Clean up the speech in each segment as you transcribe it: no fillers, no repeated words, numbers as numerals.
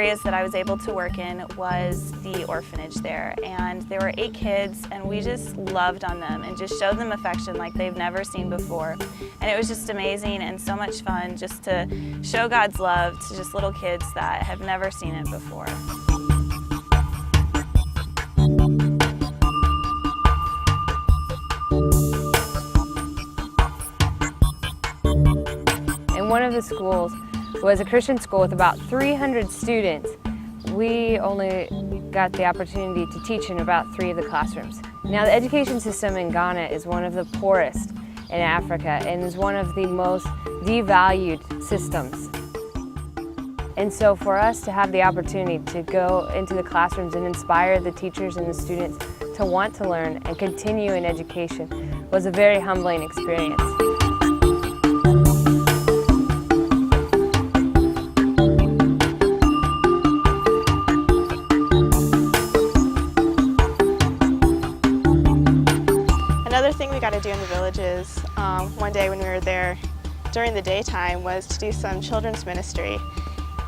areas that I was able to work in was the orphanage there, and there were 8 kids, and we just loved on them and just showed them affection like they've never seen before. And it was just amazing and so much fun just to show God's love to just little kids that have never seen it before. And one of the schools was a Christian school with about 300 students. We only got the opportunity to teach in about 3 of the classrooms. Now, the education system in Ghana is one of the poorest in Africa and is one of the most devalued systems. And so for us to have the opportunity to go into the classrooms and inspire the teachers and the students to want to learn and continue in education was a very humbling experience. Another thing we got to do in the villages one day when we were there during the daytime was to do some children's ministry.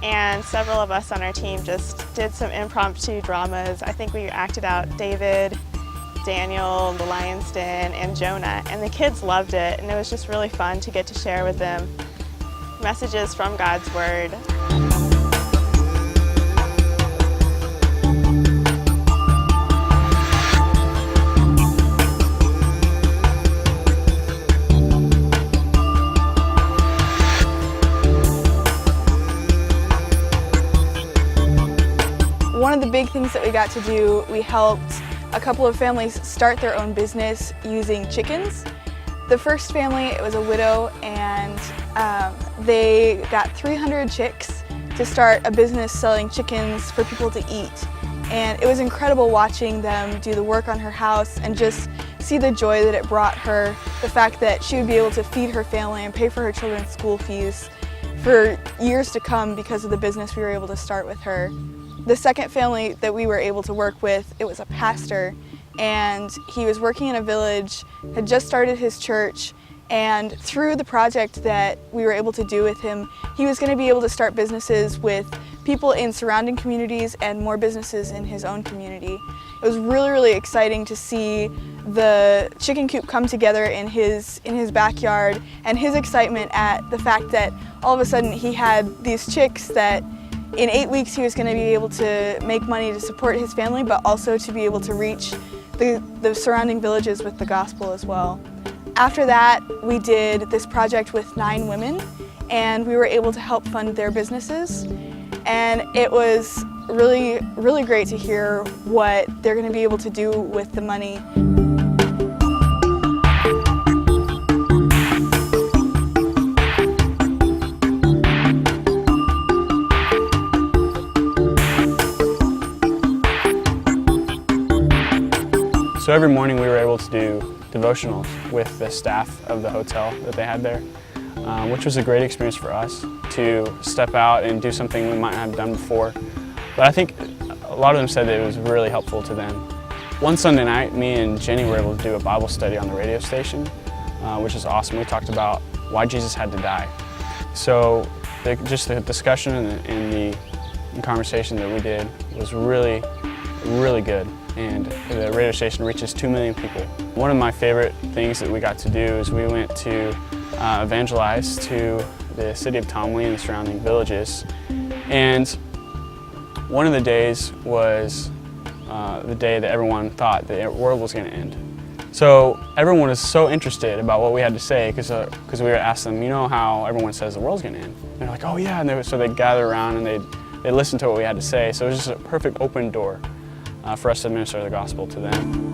And several of us on our team just did some impromptu dramas. I think we acted out David, Daniel, the Lion's Den, and Jonah. And the kids loved it, and it was just really fun to get to share with them messages from God's Word. One of the big things that we got to do, we helped a couple of families start their own business using chickens. The first family, it was a widow, and they got 300 chicks to start a business selling chickens for people to eat. And it was incredible watching them do the work on her house and just see the joy that it brought her, the fact that she would be able to feed her family and pay for her children's school fees for years to come because of the business we were able to start with her. The second family that we were able to work with, it was a pastor, and he was working in a village, had just started his church, and through the project that we were able to do with him, he was going to be able to start businesses with people in surrounding communities and more businesses in his own community. It was really, really exciting to see the chicken coop come together in his backyard, and his excitement at the fact that all of a sudden he had these chicks that in 8 weeks he was going to be able to make money to support his family, but also to be able to reach the surrounding villages with the gospel as well. After that, we did this project with 9 women, and we were able to help fund their businesses. And it was really, really great to hear what they're going to be able to do with the money. So every morning we were able to do devotionals with the staff of the hotel that they had there, which was a great experience for us to step out and do something we might not have done before. But I think a lot of them said that it was really helpful to them. One Sunday night, me and Jenny were able to do a Bible study on the radio station, which is awesome. We talked about why Jesus had to die. So just the discussion and the conversation that we did was really, really good. And the radio station reaches 2 million people. One of my favorite things that we got to do is we went to evangelize to the city of Tomley and the surrounding villages. And one of the days was the day that everyone thought the world was going to end. So everyone was so interested about what we had to say because we would ask them, you know how everyone says the world's going to end? And they're like, oh yeah, and so they'd gather around and they'd listen to what we had to say. So it was just a perfect open door for us to minister the gospel to them.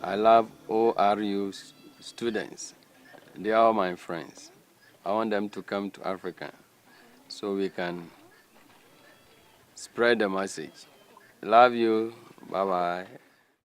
I love ORU students. They are my friends. I want them to come to Africa so we can spread the message. Love you. Bye-bye.